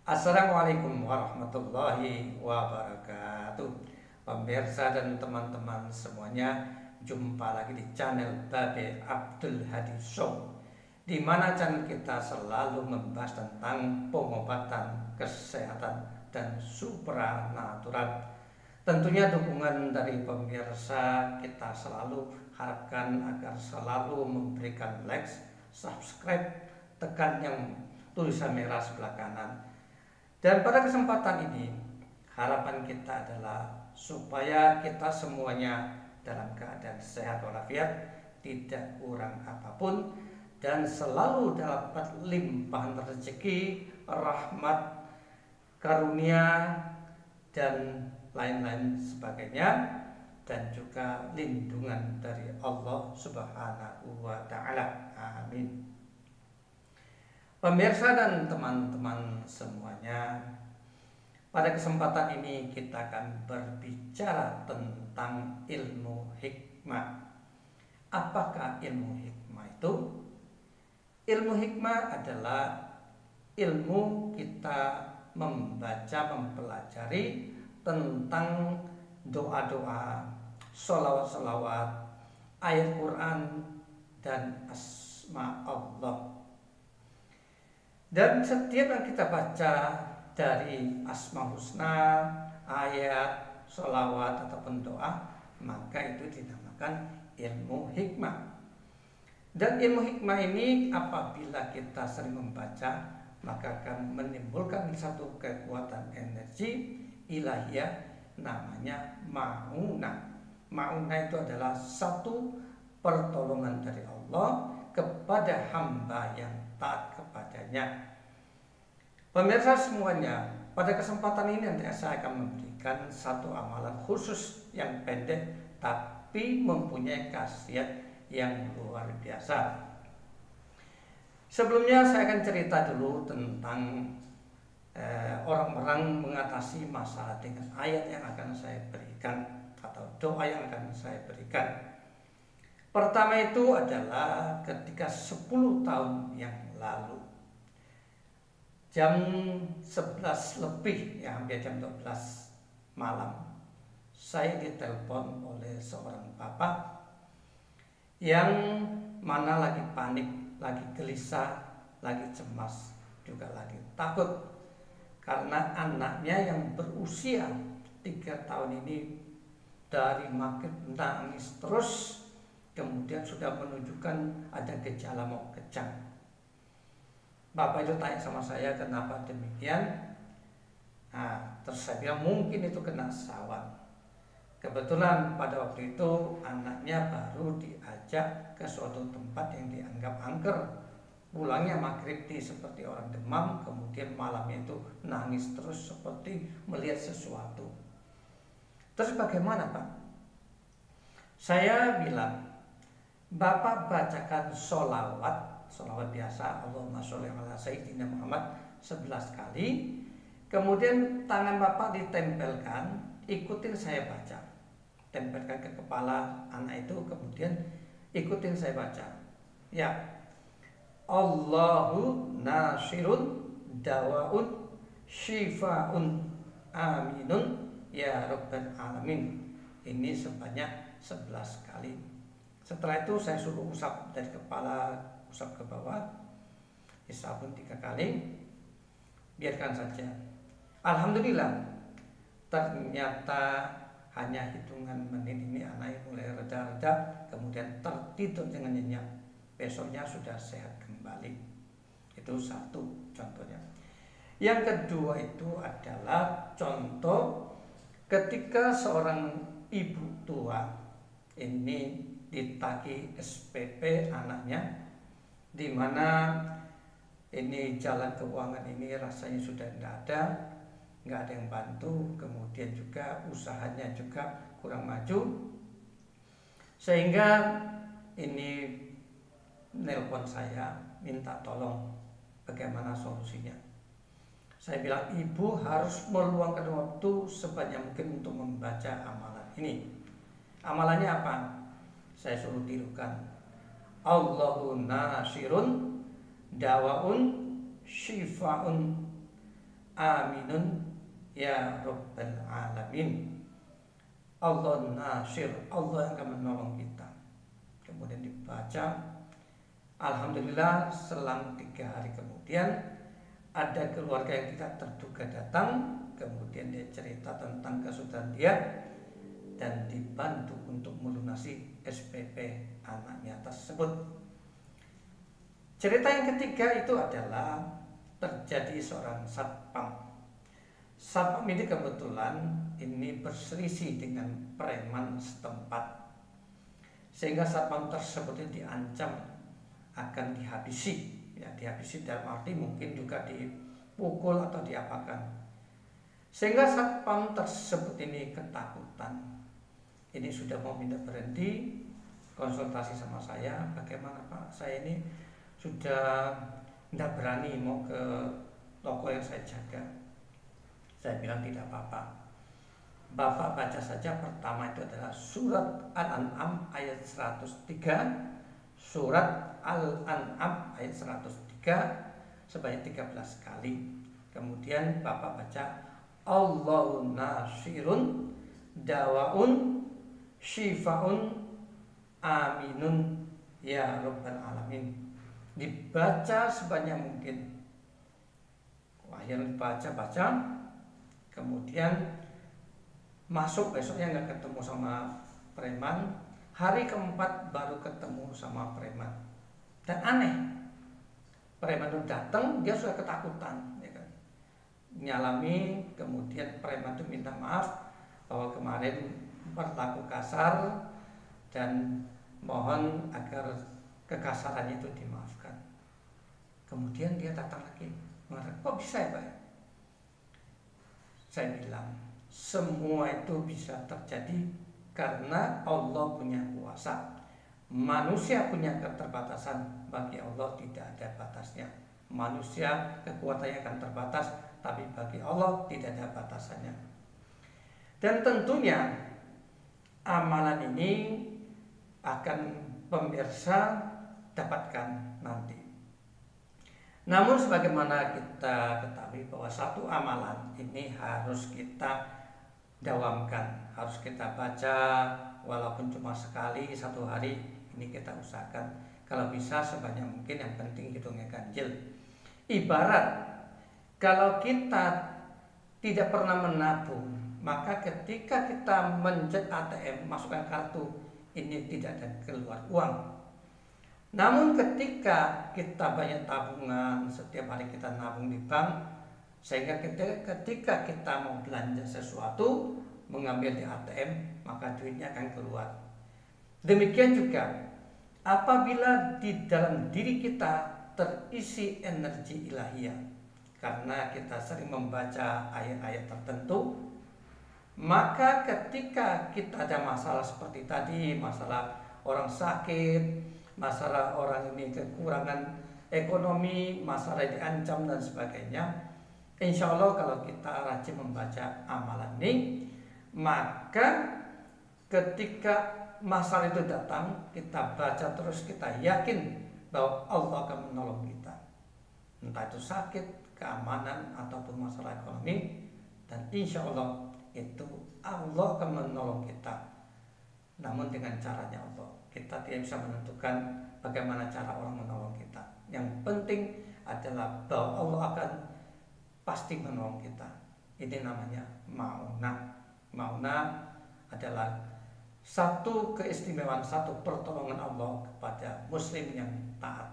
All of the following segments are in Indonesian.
Assalamualaikum warahmatullahi wabarakatuh. Pemirsa dan teman-teman semuanya, jumpa lagi di channel Babe Abdul Hadi Show, di mana channel kita selalu membahas tentang pengobatan, kesehatan, dan supranatural. Tentunya dukungan dari pemirsa kita selalu harapkan agar selalu memberikan like, subscribe, tekan yang tulisan merah sebelah kanan. Dan pada kesempatan ini, harapan kita adalah supaya kita semuanya dalam keadaan sehat walafiat, tidak kurang apapun, dan selalu dapat limpahan rezeki, rahmat, karunia, dan lain-lain sebagainya, dan juga lindungan dari Allah Subhanahu wa Ta'ala. Amin. Pemirsa dan teman-teman semuanya, pada kesempatan ini kita akan berbicara tentang ilmu hikmah. Apakah ilmu hikmah itu? Ilmu hikmah adalah ilmu kita membaca, mempelajari tentang doa-doa, sholawat-sholawat, ayat Quran, dan asma Allah. Dan setiap yang kita baca dari asma husna, ayat, sholawat, ataupun doa, maka itu dinamakan ilmu hikmah. Dan ilmu hikmah ini apabila kita sering membaca, maka akan menimbulkan satu kekuatan energi ilahiyah, namanya ma'unah. Ma'unah itu adalah satu pertolongan dari Allah kepada hamba yang taat kepadanya. Pemirsa semuanya, pada kesempatan ini nanti saya akan memberikan satu amalan khusus yang pendek tapi mempunyai khasiat yang luar biasa. Sebelumnya saya akan cerita dulu tentang orang-orang mengatasi masalah dengan ayat yang akan saya berikan atau doa yang akan saya berikan. Pertama itu adalah ketika 10 tahun yang lalu, jam 11 lebih, ya hampir jam 12 malam, saya ditelepon oleh seorang bapak yang mana lagi panik, lagi gelisah, lagi cemas, juga lagi takut karena anaknya yang berusia 3 tahun ini dari maghrib nangis terus, kemudian sudah menunjukkan ada gejala mau kejang. Bapak itu tanya sama saya, kenapa demikian? Nah, terus saya bilang mungkin itu kena sawan. Kebetulan pada waktu itu anaknya baru diajak ke suatu tempat yang dianggap angker. Pulangnya maghrib seperti orang demam, kemudian malamnya itu nangis terus seperti melihat sesuatu. Terus bagaimana, Pak? Saya bilang, Bapak bacakan sholawat biasa, Allahumma sholli ala Sayyidina Muhammad 11 kali. Kemudian tangan Bapak ditempelkan, ikutin saya baca. Tempelkan ke kepala anak itu, kemudian ikutin saya baca. Ya, Allahu nasirun dawaun shifaun aminun ya rabbal alamin. Ini sebanyak 11 kali. Setelah itu saya suruh usap dari kepala, usap ke bawah, isapun 3 kali, biarkan saja. Alhamdulillah, ternyata hanya hitungan menit ini anaknya mulai reda-reda, kemudian tertidur dengan nyenyak. Besoknya sudah sehat kembali. Itu satu contohnya. Yang kedua itu adalah contoh ketika seorang ibu tua ini ditagih SPP anaknya, di mana ini jalan keuangan ini rasanya sudah nggak ada yang bantu, kemudian juga usahanya juga kurang maju, sehingga ini nelpon saya minta tolong bagaimana solusinya. Saya bilang ibu harus meluangkan waktu sebanyak mungkin untuk membaca amalan ini. Amalannya apa? Saya suruh tirukan Allahu nasirun dawaun shifaun aminun ya rabbal alamin. Allah nasir, Allah yang akan menolong kita. Kemudian dibaca, alhamdulillah selang 3 hari kemudian ada keluarga yang tidak terduga datang. Kemudian dia cerita tentang kesulitan dia dan dibantu untuk melunasi SPP anaknya tersebut. Cerita yang ketiga itu adalah terjadi seorang satpam. Satpam ini kebetulan ini berselisih dengan preman setempat, sehingga satpam tersebut diancam akan dihabisi. Ya, dihabisi dalam arti mungkin juga dipukul atau diapakan. Sehingga satpam tersebut ini ketakutan. Ini sudah mau minta berhenti, konsultasi sama saya, bagaimana Pak, saya ini sudah tidak berani mau ke toko yang saya jaga. Saya bilang tidak apa-apa, Bapak baca saja. Pertama itu adalah surat Al-An'am ayat 103, surat Al-An'am ayat 103 sebanyak 13 kali. Kemudian Bapak baca Allahu nasirun dawaun syifaun aminun ya rabbal alamin. Dibaca sebanyak mungkin. Akhirnya dibaca, kemudian masuk, besoknya nggak ketemu sama preman. Hari keempat baru ketemu sama preman. Dan aneh, preman itu datang, dia sudah ketakutan, ya kan? Nyalami, kemudian preman itu minta maaf bahwa kemarin berlaku kasar dan mohon agar kekasarannya itu dimaafkan. Kemudian dia datang lagi, mengatakan, kok bisa ya Pak? Saya bilang, semua itu bisa terjadi karena Allah punya kuasa. Manusia punya keterbatasan, bagi Allah tidak ada batasnya. Manusia kekuatannya akan terbatas, tapi bagi Allah tidak ada batasannya. Dan tentunya amalan ini akan pemirsa dapatkan nanti. Namun sebagaimana kita ketahui bahwa satu amalan ini harus kita dawamkan, harus kita baca walaupun cuma sekali 1 hari, ini kita usahakan kalau bisa sebanyak mungkin, yang penting hitungnya ganjil. Ibarat kalau kita tidak pernah menabung, maka ketika kita mencet ATM masukkan kartu, ini tidak ada keluar uang. Namun ketika kita banyak tabungan, setiap hari kita nabung di bank, sehingga ketika kita mau belanja sesuatu, mengambil di ATM, maka duitnya akan keluar. Demikian juga apabila di dalam diri kita terisi energi ilahiyah, karena kita sering membaca ayat-ayat tertentu, maka ketika kita ada masalah seperti tadi, masalah orang sakit, masalah orang ini kekurangan ekonomi, masalah diancam dan sebagainya, insya Allah kalau kita rajin membaca amalan ini, maka ketika masalah itu datang, kita baca terus, kita yakin bahwa Allah akan menolong kita. Entah itu sakit, keamanan, ataupun masalah ekonomi, dan insya Allah itu Allah akan menolong kita. Namun dengan caranya Allah. Kita tidak bisa menentukan bagaimana cara orang menolong kita. Yang penting adalah bahwa Allah akan pasti menolong kita. Ini namanya ma'unah. Ma'unah adalah satu keistimewaan, satu pertolongan Allah kepada muslim yang taat.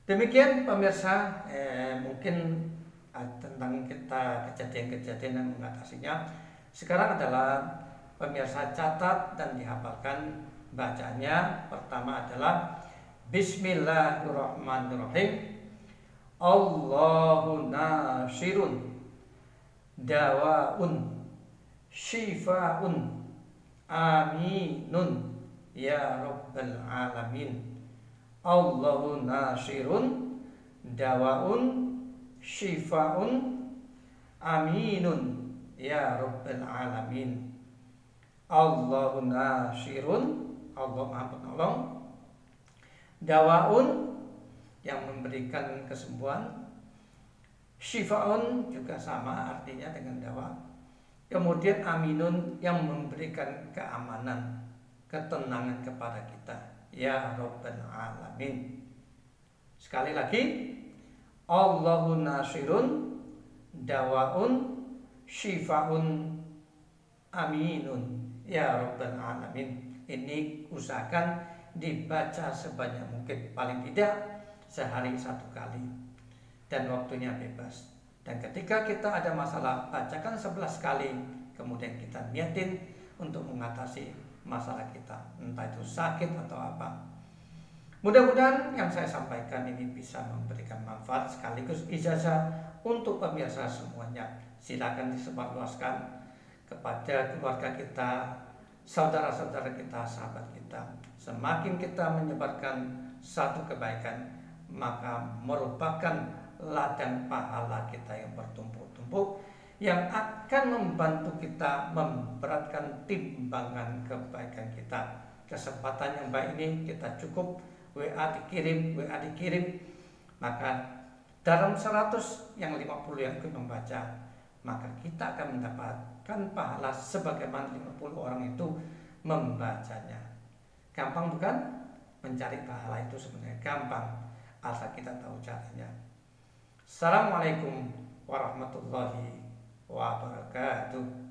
Demikian pemirsa, mungkin tentang kita kejadian-kejadian yang mengatasinya. Sekarang adalah pemirsa catat dan dihafalkan bacaannya. Pertama adalah Bismillahirrahmanirrahim. Allahu nasirun dawaun syifaun aminun ya rabbal alamin. Allahu nasirun dawaun syifaun aminun ya rabbal alamin. Allahu nasirun, Allah Maha Penolong, dawaun yang memberikan kesembuhan, Syifaun juga sama artinya dengan dawa. Kemudian aminun yang memberikan keamanan, ketenangan kepada kita. Ya Rabbal Alamin. Sekali lagi, Allahu nasirun, dawaun, syifaun, aminun. Ya Rabbal Alamin. Ini usahakan dibaca sebanyak mungkin, paling tidak sehari 1 kali, dan waktunya bebas. Dan ketika kita ada masalah, bacakan 11 kali, kemudian kita niatin untuk mengatasi masalah kita, entah itu sakit atau apa. Mudah-mudahan yang saya sampaikan ini bisa memberikan manfaat sekaligus ijazah untuk pemirsa semuanya. Silakan disebarluaskan kepada keluarga kita, saudara-saudara kita, sahabat kita. Semakin kita menyebarkan satu kebaikan, maka merupakan ladang pahala kita yang bertumpuk-tumpuk, yang akan membantu kita memberatkan timbangan kebaikan kita. Kesempatan yang baik ini kita cukup WA dikirim, maka dalam 100 yang 50 yang ikut membaca, maka kita akan mendapatkan pahala sebagaimana 50 orang itu membacanya. Gampang bukan? Mencari pahala itu sebenarnya gampang, asal kita tahu caranya. Assalamualaikum warahmatullahi wabarakatuh.